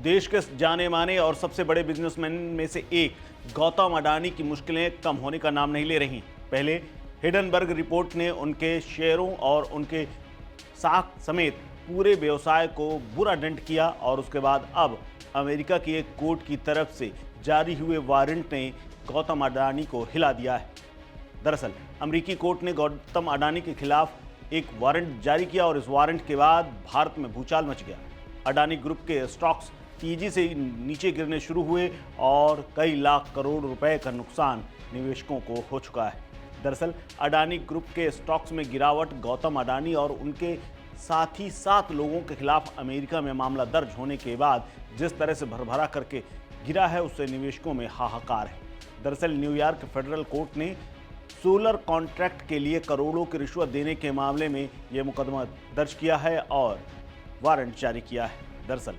देश के जाने माने और सबसे बड़े बिजनेसमैन में से एक गौतम अडानी की मुश्किलें कम होने का नाम नहीं ले रही। पहले हिडनबर्ग रिपोर्ट ने उनके शेयरों और उनके साख समेत पूरे व्यवसाय को बुरा डेंट किया और उसके बाद अब अमेरिका की एक कोर्ट की तरफ से जारी हुए वारंट ने गौतम अडानी को हिला दिया है। दरअसल अमेरिकी कोर्ट ने गौतम अडानी के खिलाफ एक वारंट जारी किया और इस वारंट के बाद भारत में भूचाल मच गया। अडानी ग्रुप के स्टॉक्स तेजी से नीचे गिरने शुरू हुए और कई लाख करोड़ रुपए का नुकसान निवेशकों को हो चुका है। दरअसल अडानी ग्रुप के स्टॉक्स में गिरावट गौतम अडानी और उनके साथ ही 7 लोगों के खिलाफ अमेरिका में मामला दर्ज होने के बाद जिस तरह से भरभरा करके गिरा है उससे निवेशकों में हाहाकार है। दरअसल न्यूयॉर्क फेडरल कोर्ट ने सोलर कॉन्ट्रैक्ट के लिए करोड़ों की रिश्वत देने के मामले में यह मुकदमा दर्ज किया है और वारंट जारी किया है। दरअसल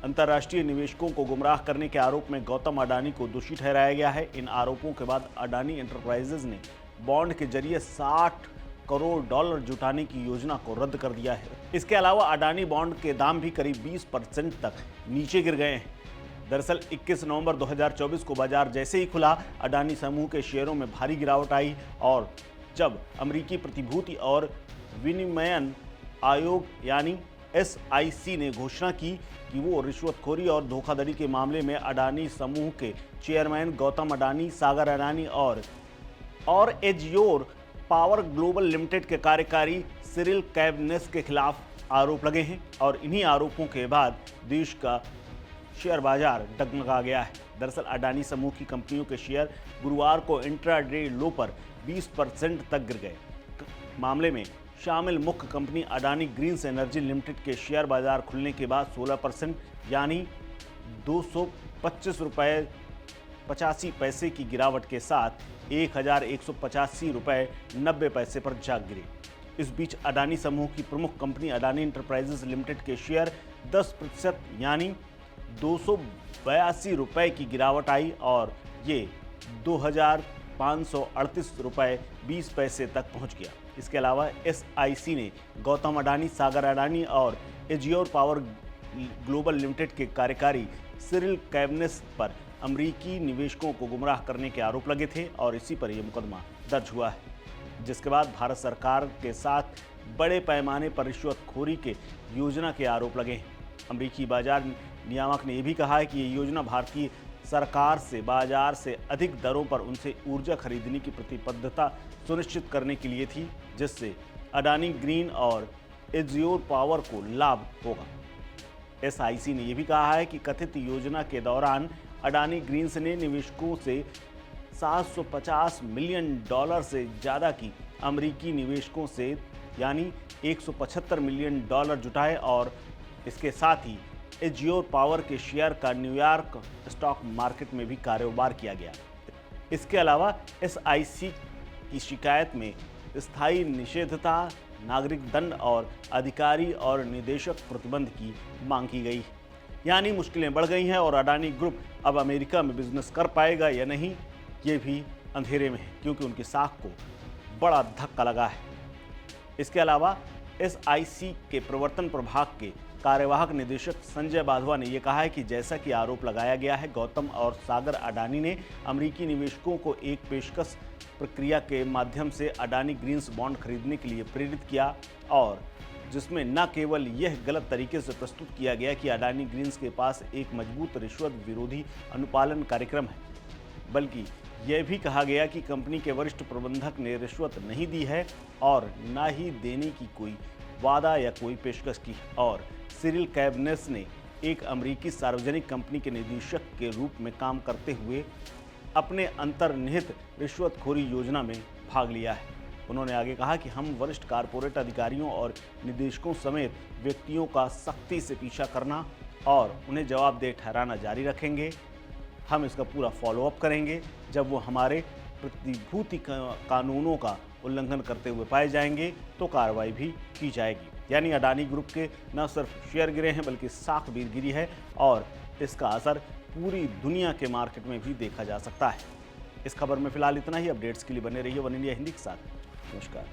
अंतर्राष्ट्रीय निवेशकों को गुमराह करने के आरोप में गौतम अडानी को दोषी ठहराया गया है। इन आरोपों के बाद अडानी एंटरप्राइजेज ने बॉन्ड के जरिए 60 करोड़ डॉलर जुटाने की योजना को रद्द कर दिया है। इसके अलावा अडानी बॉन्ड के दाम भी करीब 20% तक नीचे गिर गए हैं। दरअसल 21 नवंबर 2024 को बाजार जैसे ही खुला, अडानी समूह के शेयरों में भारी गिरावट आई और जब अमेरिकी प्रतिभूति और विनिमयन आयोग यानी SIC ने घोषणा की कि वो रिश्वतखोरी और धोखाधड़ी के मामले में अडानी समूह के चेयरमैन गौतम अडानी, सागर अडानी और एजियोर पावर ग्लोबल लिमिटेड के कार्यकारी सिरिल कैबनेस के खिलाफ आरोप लगे हैं और इन्हीं आरोपों के बाद देश का शेयर बाजार डगमगा गया है। दरअसल अडानी समूह की कंपनियों के शेयर गुरुवार को इंट्राडे लो पर 20% तक गिर गए। मामले में शामिल मुख्य company Adani greens energy limited के शेयर बाजार खुलने के बाद 16% यानी 225 रुपये 85 पैसे की गिरावट के साथ 1185 रुपये 90 पैसे पर जा गिरे। इस बीच अडानी समूह की प्रमुख कंपनी अडानी एंटरप्राइजेज लिमिटेड के शेयर 10% यानी 282 रुपये की गिरावट आई और ये 2538 रुपये 20 पैसे तक पहुंच गया। इसके अलावा SIC ने गौतम अडानी, सागर अडानी और एजियोर पावर ग्लोबल लिमिटेड के कार्यकारी सिरिल कैबनेस पर अमेरिकी निवेशकों को गुमराह करने के आरोप लगे थे और इसी पर यह मुकदमा दर्ज हुआ है, जिसके बाद भारत सरकार के साथ बड़े पैमाने पर रिश्वतखोरी के योजना के आरोप लगे हैं। अमेरिकी बाजार नियामक ने यह भी कहा है कि ये योजना भारतीय सरकार से बाजार से अधिक दरों पर उनसे ऊर्जा खरीदने की प्रतिबद्धता सुनिश्चित करने के लिए थी, जिससे अडानी ग्रीन और एजियोर पावर को लाभ होगा। SIC ने यह भी कहा है कि कथित योजना के दौरान अडानी ग्रीन्स ने निवेशकों से 750 मिलियन डॉलर से ज़्यादा की अमेरिकी निवेशकों से यानी 175 मिलियन डॉलर जुटाए और इसके साथ ही एजियोर पावर के शेयर का न्यूयॉर्क स्टॉक मार्केट में भी कारोबार किया गया। इसके अलावा SIC की शिकायत में स्थायी निषेधता, नागरिक दंड और अधिकारी और निदेशक प्रतिबंध की मांग की गई। यानी मुश्किलें बढ़ गई हैं और अडानी ग्रुप अब अमेरिका में बिजनेस कर पाएगा या नहीं, ये भी अंधेरे में है क्योंकि उनकी साख को बड़ा धक्का लगा है। इसके अलावा SIC के प्रवर्तन प्रभाग के कार्यवाहक निदेशक संजय बाधवा ने यह कहा है कि जैसा कि आरोप लगाया गया है, गौतम और सागर अडानी ने अमेरिकी निवेशकों को एक पेशकश प्रक्रिया के माध्यम से अडानी ग्रीन्स बॉन्ड खरीदने के लिए प्रेरित किया और जिसमें न केवल यह गलत तरीके से प्रस्तुत किया गया कि अडानी ग्रीन्स के पास एक मजबूत रिश्वत विरोधी अनुपालन कार्यक्रम है, बल्कि यह भी कहा गया कि कंपनी के वरिष्ठ प्रबंधक ने रिश्वत नहीं दी है और न ही देने की कोई वादा या कोई पेशकश की और सिरिल कैबनेस ने एक अमेरिकी सार्वजनिक कंपनी के निदेशक के रूप में काम करते हुए अपने अंतर्निहित रिश्वतखोरी योजना में भाग लिया है। उन्होंने आगे कहा कि हम वरिष्ठ कारपोरेट अधिकारियों और निदेशकों समेत व्यक्तियों का सख्ती से पीछा करना और उन्हें जवाबदेह ठहराना जारी रखेंगे। हम इसका पूरा फॉलोअप करेंगे। जब वो हमारे प्रतिभूति कानूनों का उल्लंघन करते हुए पाए जाएंगे तो कार्रवाई भी की जाएगी। यानी अडानी ग्रुप के न सिर्फ शेयर गिरे हैं बल्कि साख भी गिरी है और इसका असर पूरी दुनिया के मार्केट में भी देखा जा सकता है। इस खबर में फिलहाल इतना ही। अपडेट्स के लिए बने रहिए वन इंडिया हिंदी के साथ। नमस्कार।